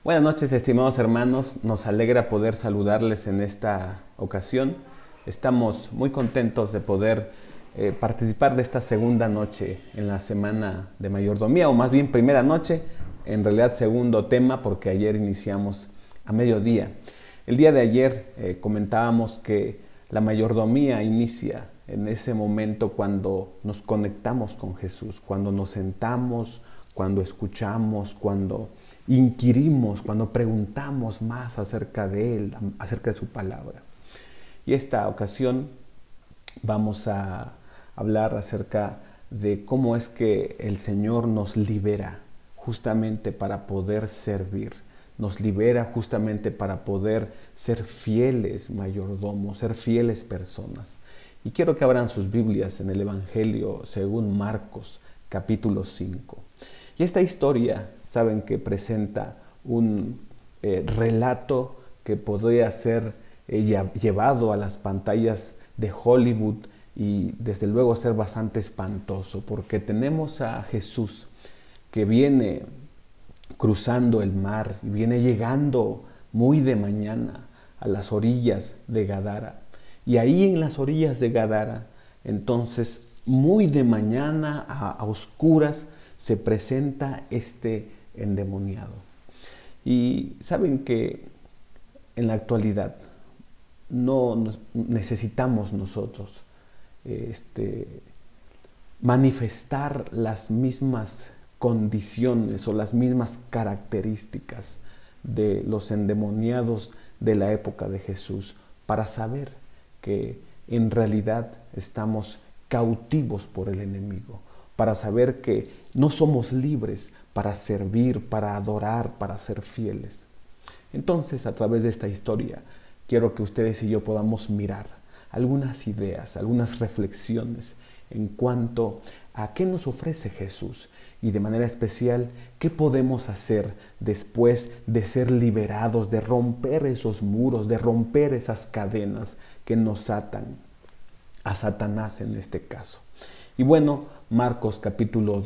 Buenas noches, estimados hermanos. Nos alegra poder saludarles en esta ocasión. Estamos muy contentos de poder participar de esta segunda noche en la semana de mayordomía, o más bien primera noche, en realidad segundo tema, porque ayer iniciamos a mediodía. El día de ayer comentábamos que la mayordomía inicia en ese momento cuando nos conectamos con Jesús, cuando nos sentamos, cuando escuchamos, cuando inquirimos, cuando preguntamos más acerca de Él, acerca de su palabra. Y esta ocasión vamos a hablar acerca de cómo es que el Señor nos libera justamente para poder servir. Nos libera justamente para poder ser fieles mayordomos, ser fieles personas. Y quiero que abran sus Biblias en el Evangelio según Marcos, capítulo 5. Y esta historia, saben que presenta un relato que podría ser llevado a las pantallas de Hollywood y desde luego ser bastante espantoso, porque tenemos a Jesús que viene cruzando el mar, viene llegando muy de mañana a las orillas de Gadara. Y ahí en las orillas de Gadara, entonces muy de mañana a oscuras, se presenta este endemoniado. Y saben que en la actualidad no necesitamos nosotros manifestar las mismas condiciones o las mismas características de los endemoniados de la época de Jesús para saber que en realidad estamos cautivos por el enemigo, para saber que no somos libres para servir, para adorar, para ser fieles. Entonces, a través de esta historia, quiero que ustedes y yo podamos mirar algunas ideas, algunas reflexiones en cuanto a qué nos ofrece Jesús y de manera especial qué podemos hacer después de ser liberados, de romper esos muros, de romper esas cadenas que nos atan a Satanás en este caso. Y bueno, Marcos capítulo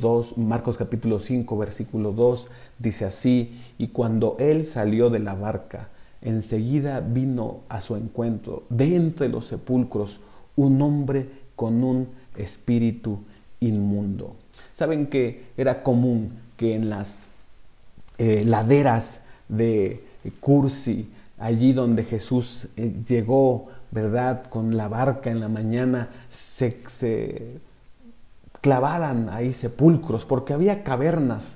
5, versículo 2 dice así: y cuando él salió de la barca, enseguida vino a su encuentro de entre los sepulcros un hombre con un espíritu inmundo. Saben que era común que en las laderas de Cursi, allí donde Jesús llegó, ¿verdad?, con la barca en la mañana, se clavaran ahí sepulcros, porque había cavernas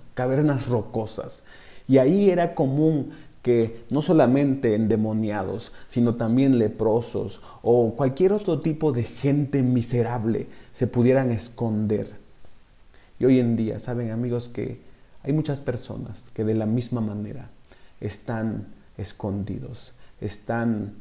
rocosas. Y ahí era común que no solamente endemoniados, sino también leprosos o cualquier otro tipo de gente miserable se pudieran esconder. Y hoy en día, saben amigos, que hay muchas personas que de la misma manera están escondidos, están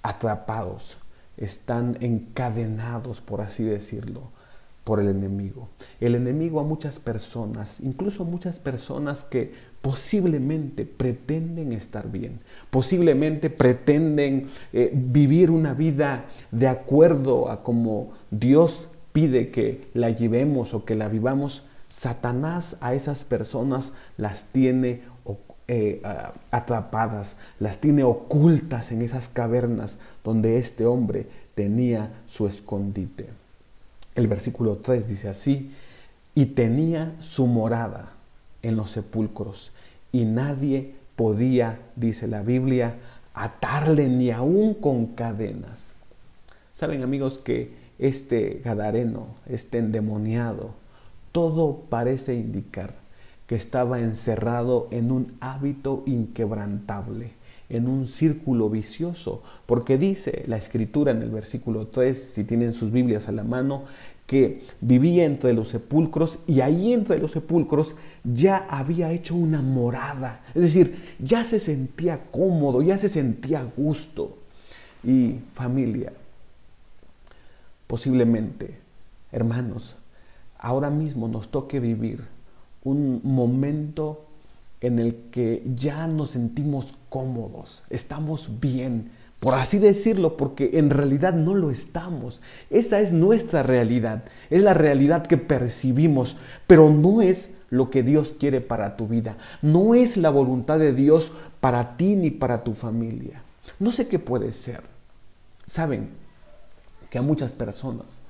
atrapados, están encadenados, por así decirlo, por el enemigo. El enemigo a muchas personas, incluso muchas personas que posiblemente pretenden estar bien, posiblemente pretenden vivir una vida de acuerdo a como Dios pide que la llevemos o que la vivamos. Satanás a esas personas las tiene atrapadas, las tiene ocultas en esas cavernas donde este hombre tenía su escondite. El versículo 3 dice así: y tenía su morada en los sepulcros, y nadie podía, dice la Biblia, atarle ni aún con cadenas. Saben amigos que este gadareno, este endemoniado, todo parece indicar que estaba encerrado en un hábito inquebrantable, en un círculo vicioso, porque dice la Escritura en el versículo 3, si tienen sus Biblias a la mano, que vivía entre los sepulcros, y ahí entre los sepulcros ya había hecho una morada, es decir, ya se sentía cómodo, ya se sentía a gusto. Y familia, posiblemente, hermanos, ahora mismo nos toque vivir un momento en el que ya nos sentimos cómodos, estamos bien, por así decirlo, porque en realidad no lo estamos. Esa es nuestra realidad, es la realidad que percibimos, pero no es lo que Dios quiere para tu vida. No es la voluntad de Dios para ti ni para tu familia. No sé qué puede ser. Saben que a muchas personas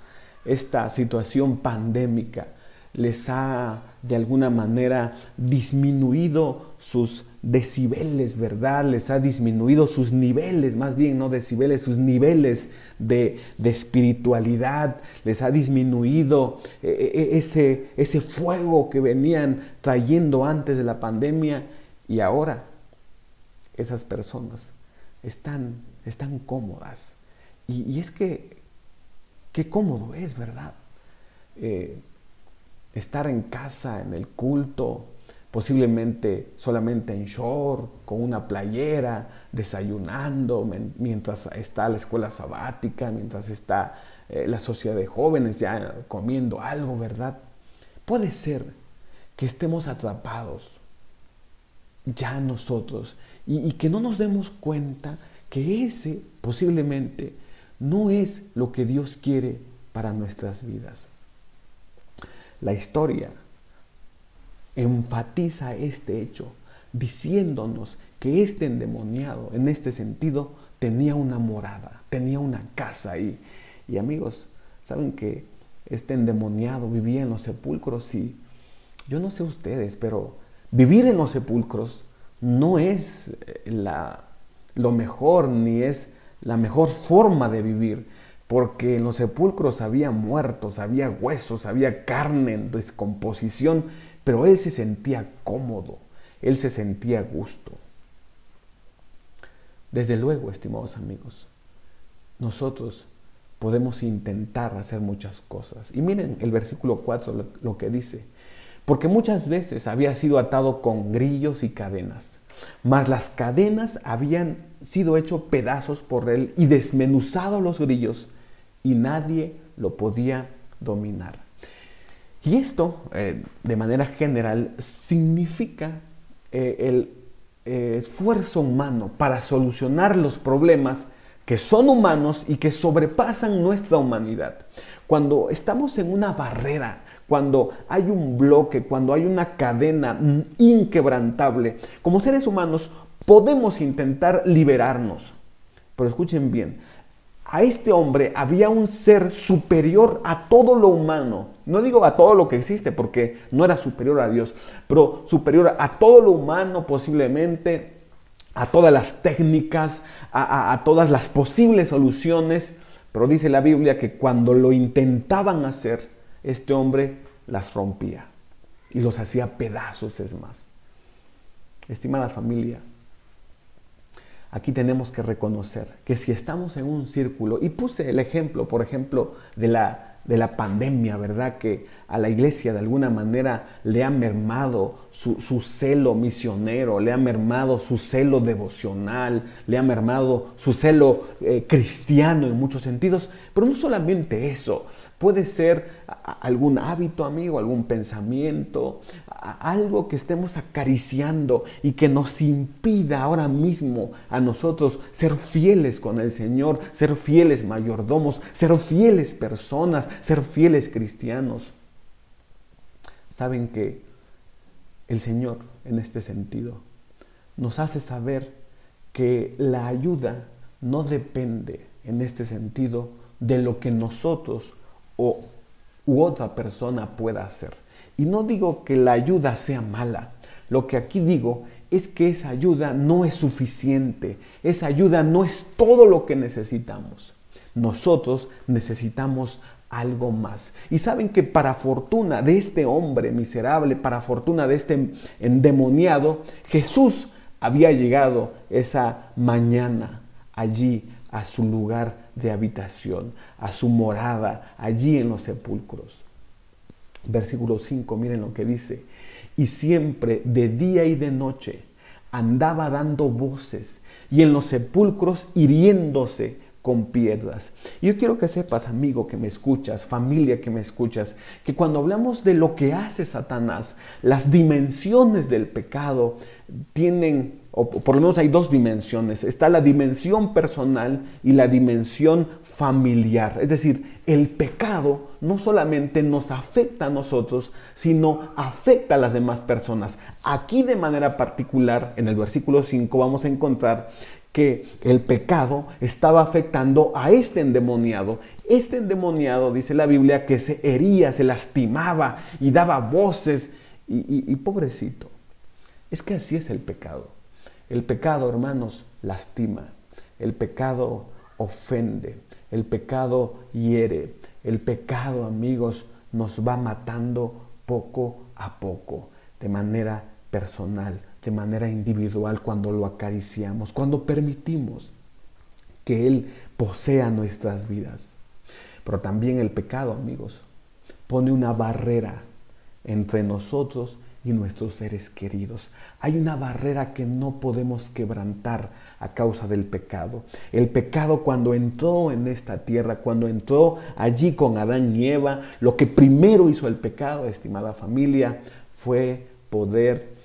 esta situación pandémica les ha de alguna manera disminuido sus decibeles, ¿verdad? Les ha disminuido sus niveles, más bien no decibeles, sus niveles de espiritualidad. Les ha disminuido ese fuego que venían trayendo antes de la pandemia, y ahora esas personas están cómodas. Y es que qué cómodo es, ¿verdad? Estar en casa, en el culto, posiblemente solamente en short, con una playera, desayunando, mientras está la escuela sabática, mientras está la sociedad de jóvenes ya comiendo algo, ¿verdad? Puede ser que estemos atrapados ya nosotros y que no nos demos cuenta que ese posiblemente no es lo que Dios quiere para nuestras vidas. La historia enfatiza este hecho, diciéndonos que este endemoniado, en este sentido, tenía una morada, tenía una casa ahí. Y amigos, saben que este endemoniado vivía en los sepulcros, y yo no sé ustedes, pero vivir en los sepulcros no es lo mejor, ni es la mejor forma de vivir, porque en los sepulcros había muertos, había huesos, había carne en descomposición, pero él se sentía cómodo, él se sentía a gusto. Desde luego, estimados amigos, nosotros podemos intentar hacer muchas cosas. Y miren el versículo 4 lo que dice: porque muchas veces había sido atado con grillos y cadenas, mas las cadenas habían sido hechos pedazos por él y desmenuzado los grillos, y nadie lo podía dominar. Y esto, de manera general, significa el esfuerzo humano para solucionar los problemas que son humanos y que sobrepasan nuestra humanidad. Cuando estamos en una barrera, cuando hay un bloque, cuando hay una cadena inquebrantable, como seres humanos podemos intentar liberarnos. Pero escuchen bien, a este hombre había un ser superior a todo lo humano. No digo a todo lo que existe, porque no era superior a Dios, pero superior a todo lo humano posiblemente, a todas las técnicas, a todas las posibles soluciones. Pero dice la Biblia que cuando lo intentaban hacer, este hombre las rompía y los hacía pedazos, es más. Estimada familia, aquí tenemos que reconocer que si estamos en un círculo, y puse el ejemplo, por ejemplo, de la pandemia, ¿verdad? Que a la iglesia de alguna manera le ha mermado su celo misionero, le ha mermado su celo devocional, le ha mermado su celo cristiano en muchos sentidos. Pero no solamente eso, puede ser algún hábito, amigo, algún pensamiento, algo que estemos acariciando y que nos impida ahora mismo a nosotros ser fieles con el Señor, ser fieles mayordomos, ser fieles personas, ser fieles cristianos. Saben que el Señor, en este sentido, nos hace saber que la ayuda no depende, en este sentido, de lo que nosotros u otra persona pueda hacer. Y no digo que la ayuda sea mala. Lo que aquí digo es que esa ayuda no es suficiente. Esa ayuda no es todo lo que necesitamos. Nosotros necesitamos algo más. Y saben que para fortuna de este hombre miserable, para fortuna de este endemoniado, Jesús había llegado esa mañana allí a su lugar de habitación, a su morada, allí en los sepulcros. Versículo 5, miren lo que dice: y siempre de día y de noche andaba dando voces y en los sepulcros hiriéndose con piedras. Y yo quiero que sepas, amigo que me escuchas, familia que me escuchas, que cuando hablamos de lo que hace Satanás, las dimensiones del pecado tienen, o por lo menos hay dos dimensiones. Está la dimensión personal y la dimensión familiar. Es decir, el pecado no solamente nos afecta a nosotros, sino afecta a las demás personas. Aquí de manera particular, en el versículo 5, vamos a encontrar que el pecado estaba afectando a este endemoniado. Este endemoniado, dice la Biblia, que se hería, se lastimaba y daba voces. Y pobrecito, es que así es el pecado. El pecado, hermanos, lastima. El pecado ofende. El pecado hiere. El pecado, amigos, nos va matando poco a poco, de manera personal, de manera individual, cuando lo acariciamos, cuando permitimos que Él posea nuestras vidas. Pero también el pecado, amigos, pone una barrera entre nosotros y nuestros seres queridos. Hay una barrera que no podemos quebrantar a causa del pecado. El pecado, cuando entró en esta tierra, cuando entró allí con Adán y Eva, lo que primero hizo el pecado, estimada familia, fue poder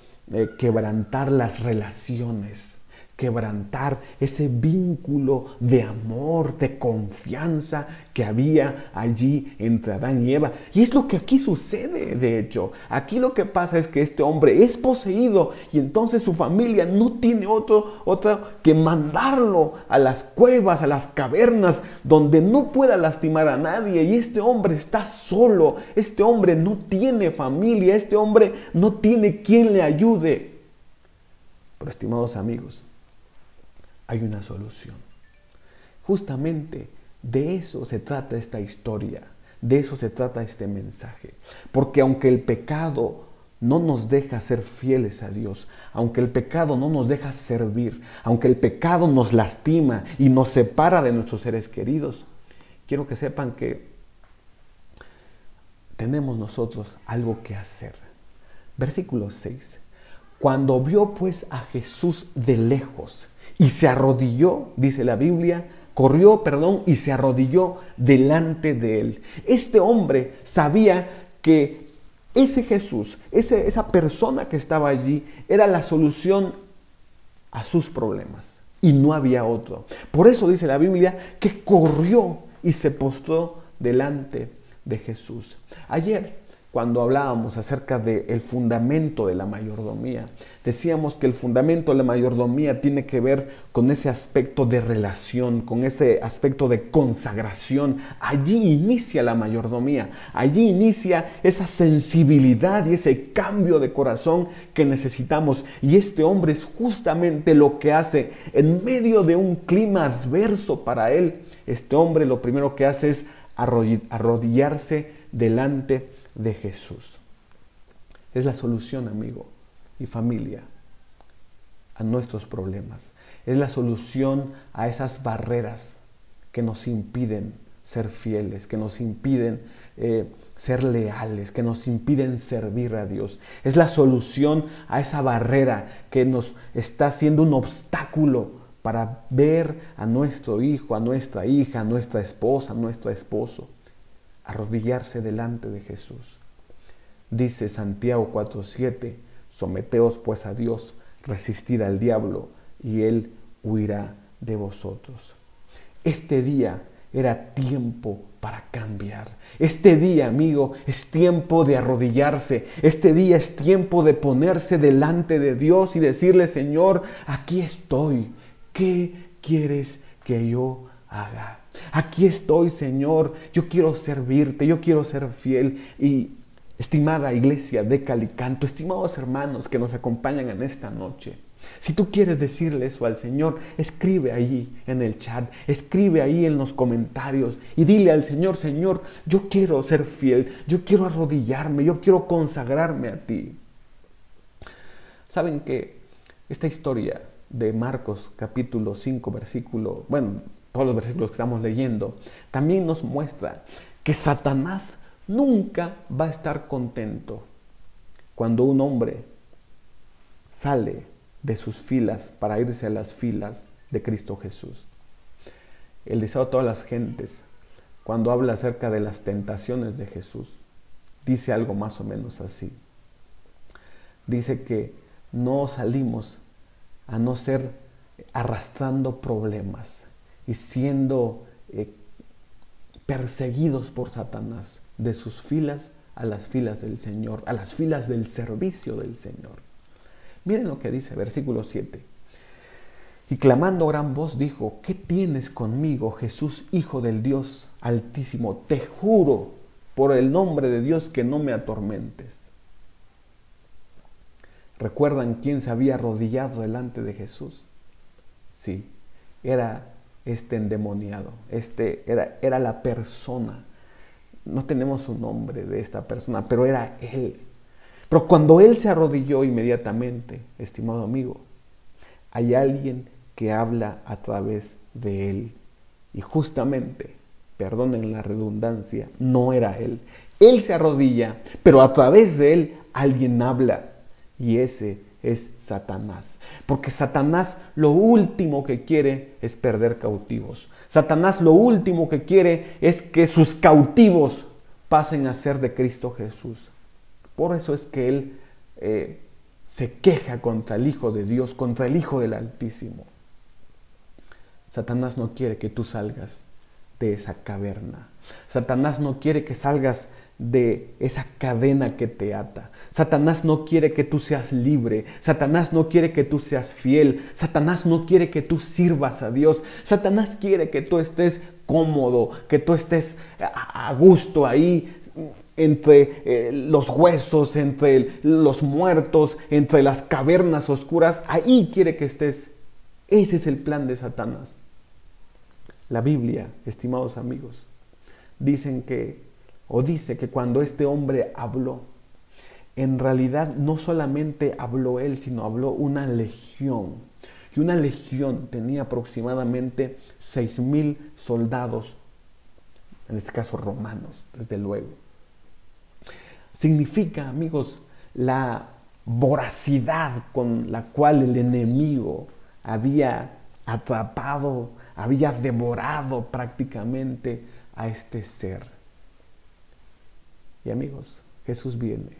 quebrantar las relaciones, quebrantar ese vínculo de amor, de confianza que había allí entre Adán y Eva. Y es lo que aquí sucede, de hecho. Aquí lo que pasa es que este hombre es poseído y entonces su familia no tiene otro que mandarlo a las cuevas, a las cavernas, donde no pueda lastimar a nadie. Y este hombre está solo, este hombre no tiene familia, este hombre no tiene quien le ayude. Pero, estimados amigos, hay una solución. Justamente de eso se trata esta historia, de eso se trata este mensaje. Porque aunque el pecado no nos deja ser fieles a Dios, aunque el pecado no nos deja servir, aunque el pecado nos lastima y nos separa de nuestros seres queridos, quiero que sepan que tenemos nosotros algo que hacer. Versículo 6. Cuando vio pues a Jesús de lejos y se arrodilló, dice la Biblia, corrió y se arrodilló delante de él. Este hombre sabía que ese Jesús, esa persona que estaba allí, era la solución a sus problemas y no había otro. Por eso dice la Biblia que corrió y se postró delante de Jesús. Ayer, cuando hablábamos acerca del fundamento de la mayordomía, decíamos que el fundamento de la mayordomía tiene que ver con ese aspecto de relación, con ese aspecto de consagración. Allí inicia la mayordomía, allí inicia esa sensibilidad y ese cambio de corazón que necesitamos. Y este hombre es justamente lo que hace en medio de un clima adverso para él. Este hombre lo primero que hace es arrodillarse delante de Jesús. Es la solución, amigo y familia, a nuestros problemas. Es la solución a esas barreras que nos impiden ser fieles, que nos impiden ser leales, que nos impiden servir a Dios. Es la solución a esa barrera que nos está haciendo un obstáculo para ver a nuestro hijo, a nuestra hija, a nuestra esposa, a nuestro esposo. Arrodillarse delante de Jesús. Dice Santiago 4:7, someteos pues a Dios, resistid al diablo y él huirá de vosotros. Este día era tiempo para cambiar. Este día, amigo, es tiempo de arrodillarse. Este día es tiempo de ponerse delante de Dios y decirle: Señor, aquí estoy. ¿Qué quieres que yo haga? Aquí estoy, Señor, yo quiero servirte, yo quiero ser fiel. Y estimada iglesia de Calicanto, estimados hermanos que nos acompañan en esta noche, si tú quieres decirle eso al Señor, escribe ahí en el chat, escribe ahí en los comentarios y dile al Señor: Señor, yo quiero ser fiel, yo quiero arrodillarme, yo quiero consagrarme a ti. ¿Saben que esta historia de Marcos capítulo 5 versículo, todos los versículos que estamos leyendo, también nos muestra que Satanás nunca va a estar contento cuando un hombre sale de sus filas para irse a las filas de Cristo Jesús? el deseo de todas las gentes, cuando habla acerca de las tentaciones de Jesús, dice algo más o menos así. Dice que no salimos a no ser arrastrando problemas y siendo perseguidos por Satanás de sus filas a las filas del Señor, a las filas del servicio del Señor. Miren lo que dice, versículo 7. Y clamando a gran voz dijo: ¿qué tienes conmigo, Jesús, Hijo del Dios Altísimo? Te juro por el nombre de Dios que no me atormentes. ¿Recuerdan quién se había arrodillado delante de Jesús? Sí, era este endemoniado, era la persona. No tenemos un nombre de esta persona, pero era él. Pero cuando él se arrodilló inmediatamente, estimado amigo, hay alguien que habla a través de él. Y justamente, perdonen la redundancia, no era él. Él se arrodilla, pero a través de él alguien habla. Y ese es Satanás. Porque Satanás lo último que quiere es perder cautivos. Satanás lo último que quiere es que sus cautivos pasen a ser de Cristo Jesús. Por eso es que él se queja contra el Hijo de Dios, contra el Hijo del Altísimo. Satanás no quiere que tú salgas de esa caverna. Satanás no quiere que salgas de esa cadena que te ata. Satanás no quiere que tú seas libre. Satanás no quiere que tú seas fiel. Satanás no quiere que tú sirvas a Dios. Satanás quiere que tú estés cómodo, que tú estés a gusto ahí entre los huesos, entre los muertos, entre las cavernas oscuras. Ahí quiere que estés. Ese es el plan de Satanás. La Biblia, estimados amigos, dice que cuando este hombre habló, en realidad no solamente habló él, sino habló una legión. Y una legión tenía aproximadamente 6,000 soldados, en este caso romanos, desde luego. Significa, amigos, la voracidad con la cual el enemigo había atrapado, había devorado prácticamente a este ser. Y amigos, Jesús viene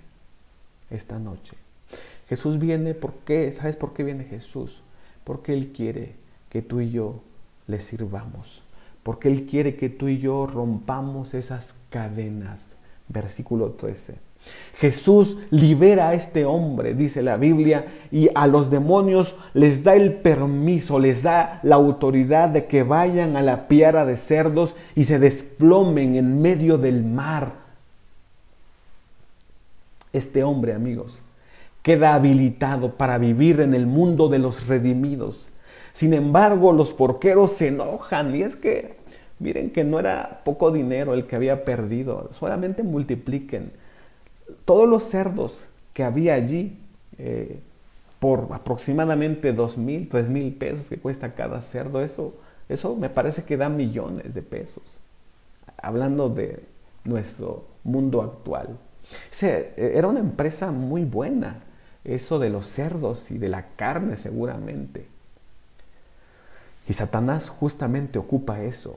esta noche. Jesús viene porque, ¿sabes por qué viene Jesús? Porque Él quiere que tú y yo le sirvamos. Porque Él quiere que tú y yo rompamos esas cadenas. Versículo 13. Jesús libera a este hombre, dice la Biblia, y a los demonios les da el permiso, les da la autoridad de que vayan a la piara de cerdos y se desplomen en medio del mar. Este hombre, amigos, queda habilitado para vivir en el mundo de los redimidos. Sin embargo, los porqueros se enojan, y es que miren que no era poco dinero el que había perdido, solamente multipliquen todos los cerdos que había allí por aproximadamente 2,000, 3,000 pesos que cuesta cada cerdo. Eso me parece que da millones de pesos, hablando de nuestro mundo actual. Era una empresa muy buena, eso de los cerdos y de la carne seguramente. Y Satanás justamente ocupa eso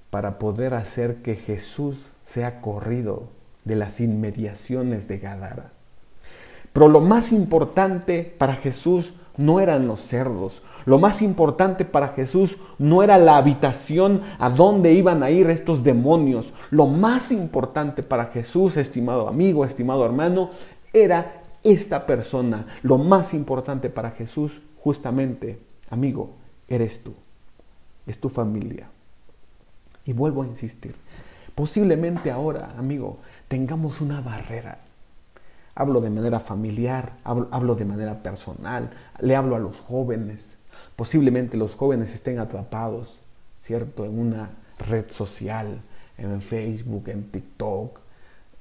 para poder hacer que Jesús sea corrido de las inmediaciones de Gadara. Pero lo más importante para Jesús no eran los cerdos. Lo más importante para Jesús no era la habitación a donde iban a ir estos demonios. Lo más importante para Jesús, estimado amigo, estimado hermano, era esta persona. Lo más importante para Jesús, justamente, amigo, eres tú. Es tu familia. Y vuelvo a insistir. Posiblemente ahora, amigo, tengamos una barrera. Hablo de manera familiar, hablo de manera personal, le hablo a los jóvenes. Posiblemente los jóvenes estén atrapados, ¿cierto?, en una red social, en Facebook, en TikTok,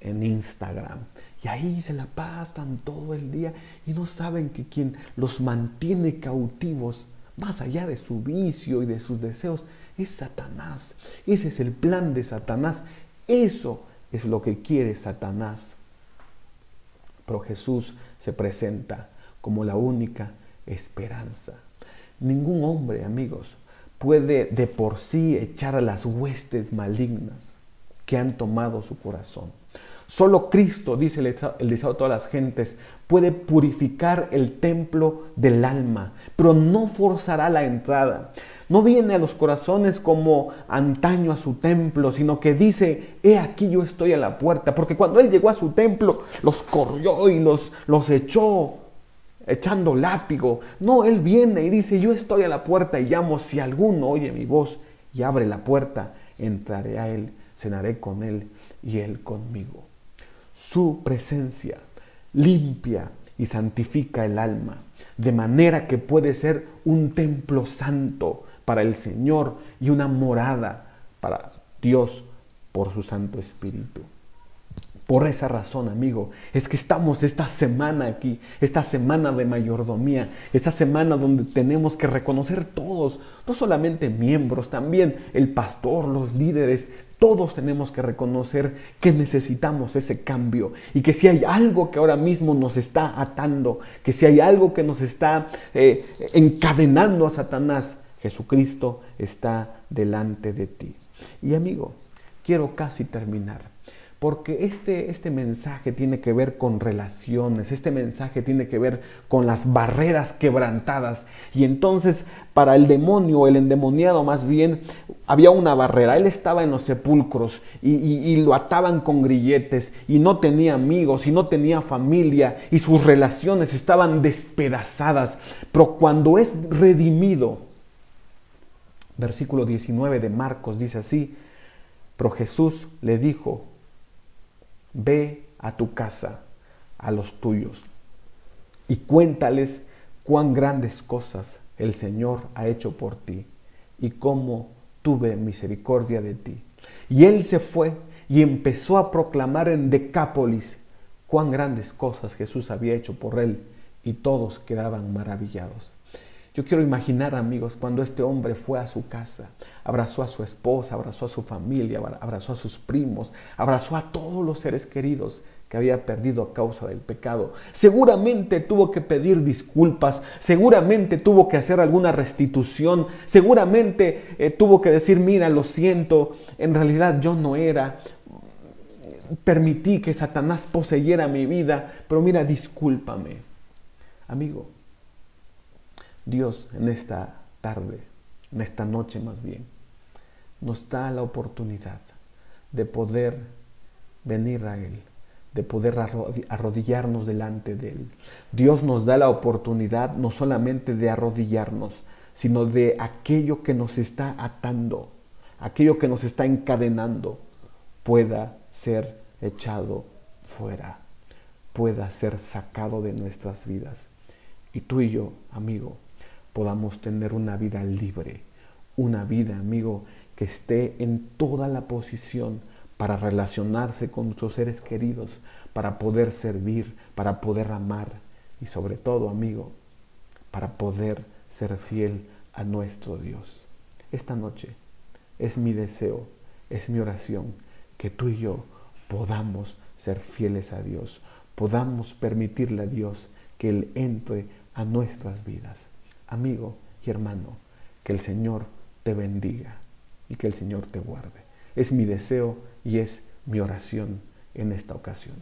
en Instagram. Y ahí se la pasan todo el día y no saben que quien los mantiene cautivos, más allá de su vicio y de sus deseos, es Satanás. Ese es el plan de Satanás. Eso es lo que quiere Satanás. Pero Jesús se presenta como la única esperanza. Ningún hombre, amigos, puede de por sí echar a las huestes malignas que han tomado su corazón. Solo Cristo, dice el deseado de todas las gentes, puede purificar el templo del alma, pero no forzará la entrada. No viene a los corazones como antaño a su templo, sino que dice, he aquí yo estoy a la puerta. Porque cuando Él llegó a su templo, los corrió y los echó, echando látigo. No, Él viene y dice, yo estoy a la puerta y llamo, si alguno oye mi voz y abre la puerta, entraré a Él, cenaré con Él y Él conmigo. Su presencia limpia y santifica el alma, de manera que puede ser un templo santo para el Señor y una morada para Dios por su Santo Espíritu. Por esa razón, amigo, es que estamos esta semana aquí, esta semana de mayordomía, esta semana donde tenemos que reconocer todos, no solamente miembros, también el pastor, los líderes, todos tenemos que reconocer que necesitamos ese cambio y que si hay algo que ahora mismo nos está atando, que si hay algo que nos está encadenando a Satanás, Jesucristo está delante de ti. Y amigo, quiero casi terminar, porque este mensaje tiene que ver con relaciones, este mensaje tiene que ver con las barreras quebrantadas. Y entonces para el demonio, el endemoniado más bien, había una barrera. Él estaba en los sepulcros y lo ataban con grilletes y no tenía amigos y no tenía familia y sus relaciones estaban despedazadas. Pero cuando es redimido, versículo 19 de Marcos dice así, pero Jesús le dijo, ve a tu casa, a los tuyos, y cuéntales cuán grandes cosas el Señor ha hecho por ti y cómo tuve misericordia de ti. Y él se fue y empezó a proclamar en Decápolis cuán grandes cosas Jesús había hecho por él, y todos quedaban maravillados. Yo quiero imaginar, amigos, cuando este hombre fue a su casa, abrazó a su esposa, abrazó a su familia, abrazó a sus primos, abrazó a todos los seres queridos que había perdido a causa del pecado. Seguramente tuvo que pedir disculpas, seguramente tuvo que hacer alguna restitución, seguramente tuvo que decir, mira, lo siento, en realidad yo no era, permití que Satanás poseyera mi vida, pero mira, discúlpame. Amigo, Dios en esta tarde, en esta noche más bien, nos da la oportunidad de poder venir a Él, de poder arrodillarnos delante de Él. Dios nos da la oportunidad no solamente de arrodillarnos, sino de aquello que nos está atando, aquello que nos está encadenando, pueda ser echado fuera, pueda ser sacado de nuestras vidas. Y tú y yo, amigo, podamos tener una vida libre, una vida, amigo, que esté en toda la posición para relacionarse con nuestros seres queridos, para poder servir, para poder amar y sobre todo, amigo, para poder ser fiel a nuestro Dios. Esta noche es mi deseo, es mi oración, que tú y yo podamos ser fieles a Dios, podamos permitirle a Dios que Él entre a nuestras vidas. Amigo y hermano, que el Señor te bendiga y que el Señor te guarde. Es mi deseo y es mi oración en esta ocasión.